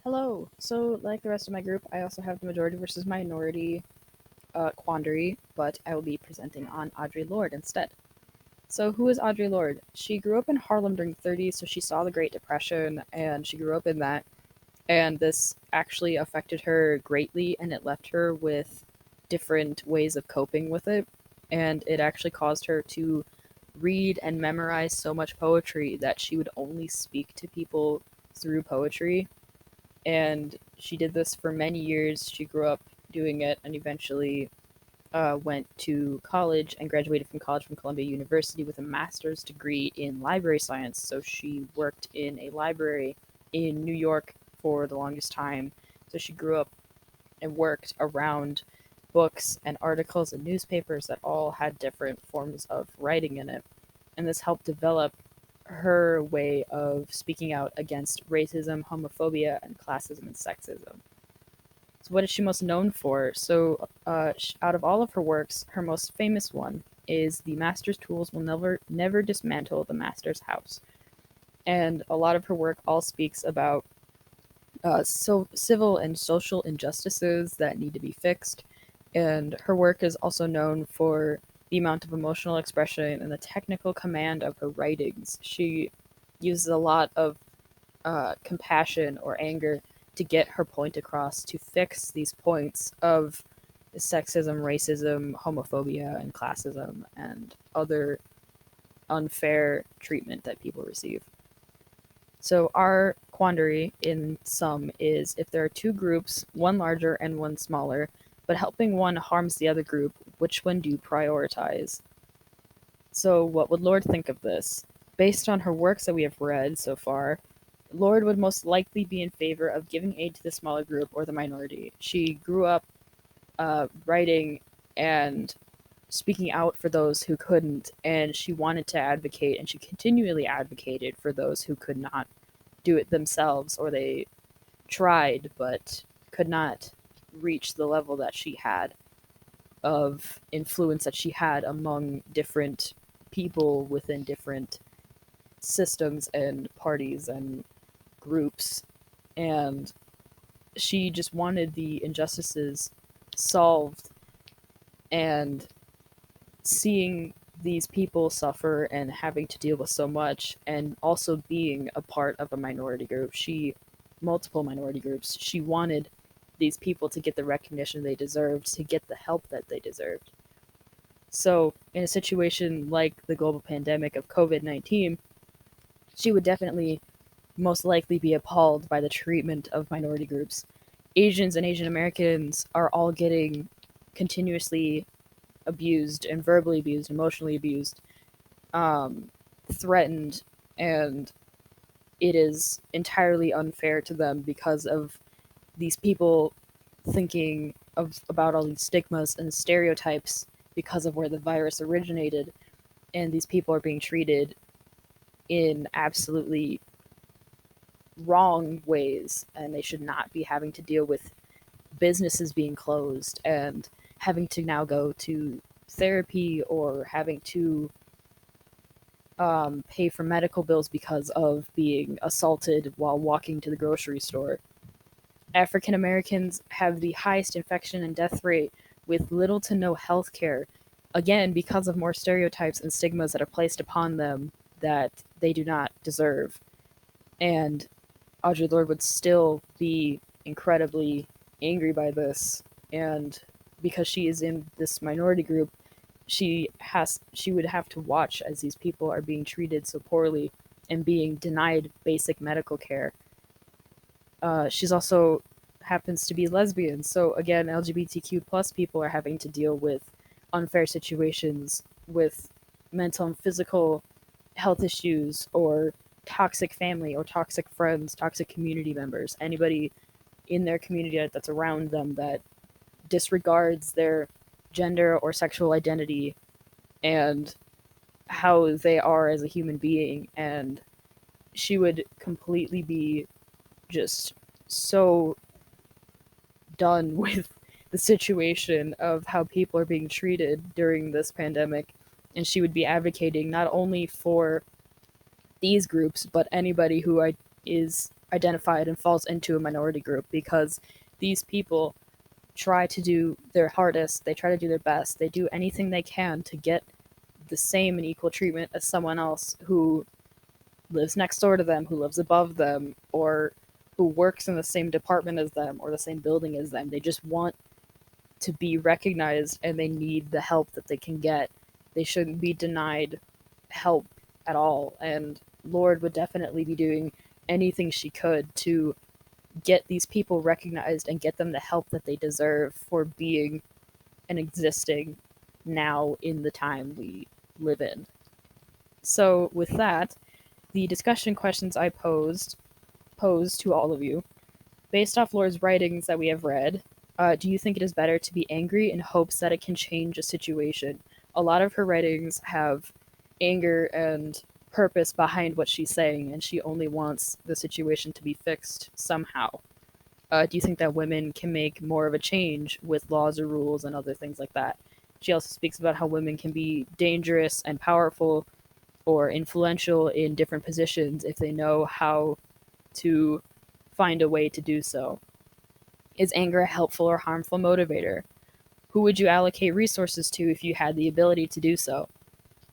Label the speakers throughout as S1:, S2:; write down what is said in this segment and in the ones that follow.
S1: Hello. So, like the rest of my group, I also have the majority versus minority quandary, but I will be presenting on Audre Lorde instead. So, who is Audre Lorde? She grew up in Harlem during the 30s, so she saw the Great Depression, and she grew up in that. And this actually affected her greatly, and it left her with different ways of coping with it. And it actually caused her to read and memorize so much poetry that she would only speak to people through poetry, and she did this for many years. She grew up doing it and eventually went to college and graduated from college from Columbia University with a master's degree in library science. So she worked in a library in New York for the longest time. So she grew up and worked around books and articles and newspapers that all had different forms of writing in it. And this helped develop her way of speaking out against racism, homophobia, and classism and sexism. So, what is she most known for? Out of all of her works, her most famous one is "The Master's Tools Will Never Dismantle the Master's House," and a lot of her work all speaks about civil and social injustices that need to be fixed. And her work is also known for the amount of emotional expression and the technical command of her writings. She uses a lot of compassion or anger to get her point across to fix these points of sexism, racism, homophobia, and classism, and other unfair treatment that people receive. So, our quandary in sum is if there are two groups, one larger and one smaller, but helping one harms the other group, which one do you prioritize? So, what would Lord think of this? Based on her works that we have read so far, Lord would most likely be in favor of giving aid to the smaller group or the minority. She grew up writing and speaking out for those who couldn't, and she wanted to advocate, and she continually advocated for those who could not do it themselves, or they tried but could not reach the level that she had of influence that she had among different people within different systems and parties and groups. And she just wanted the injustices solved, and seeing these people suffer and having to deal with so much, and also being a part of a minority group, multiple minority groups, she wanted these people to get the recognition they deserved, to get the help that they deserved. So in a situation like the global pandemic of COVID-19, she would definitely most likely be appalled by the treatment of minority groups. Asians and Asian Americans are all getting continuously abused and verbally abused, emotionally abused, threatened, and it is entirely unfair to them because of these people thinking about all these stigmas and stereotypes because of where the virus originated, and these people are being treated in absolutely wrong ways, and they should not be having to deal with businesses being closed and having to now go to therapy or having to pay for medical bills because of being assaulted while walking to the grocery store. African Americans have the highest infection and death rate with little to no health care, again, because of more stereotypes and stigmas that are placed upon them that they do not deserve. And Audre Lorde would still be incredibly angry by this, and because she is in this minority group, she would have to watch as these people are being treated so poorly and being denied basic medical care. She's also happens to be lesbian, so again, LGBTQ plus people are having to deal with unfair situations with mental and physical health issues, or toxic family or toxic friends, toxic community members, anybody in their community that's around them that disregards their gender or sexual identity and how they are as a human being. And she would completely be just so done with the situation of how people are being treated during this pandemic. And she would be advocating not only for these groups, but anybody who is identified and falls into a minority group, because these people try to do their hardest, they try to do their best, they do anything they can to get the same and equal treatment as someone else who lives next door to them, who lives above them, or who works in the same department as them or the same building as them. They just want to be recognized and they need the help that they can get. They shouldn't be denied help at all. And Lorde would definitely be doing anything she could to get these people recognized and get them the help that they deserve for being and existing now in the time we live in. So, with that, the discussion questions I posed to all of you. Based off Lorde's writings that we have read, do you think it is better to be angry in hopes that it can change a situation? A lot of her writings have anger and purpose behind what she's saying, and she only wants the situation to be fixed somehow. Do you think that women can make more of a change with laws or rules and other things like that? She also speaks about how women can be dangerous and powerful or influential in different positions if they know how to find a way to do so. Is anger a helpful or harmful motivator? Who would you allocate resources to if you had the ability to do so?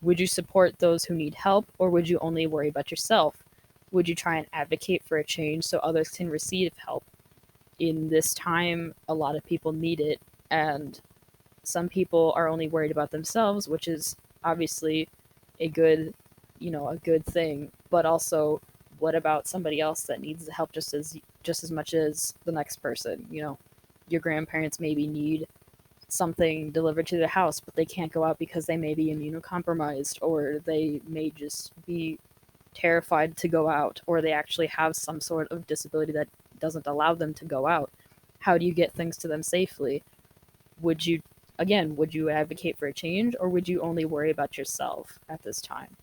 S1: Would you support those who need help, or would you only worry about yourself? Would you try and advocate for a change so others can receive help? In this time, a lot of people need it, and some people are only worried about themselves, which is obviously a good, a good thing. But also, what about somebody else that needs help just as much as the next person? Your grandparents maybe need something delivered to their house, but they can't go out because they may be immunocompromised, or they may just be terrified to go out, or they actually have some sort of disability that doesn't allow them to go out. How do you get things to them safely? Would you advocate for a change, or would you only worry about yourself at this time?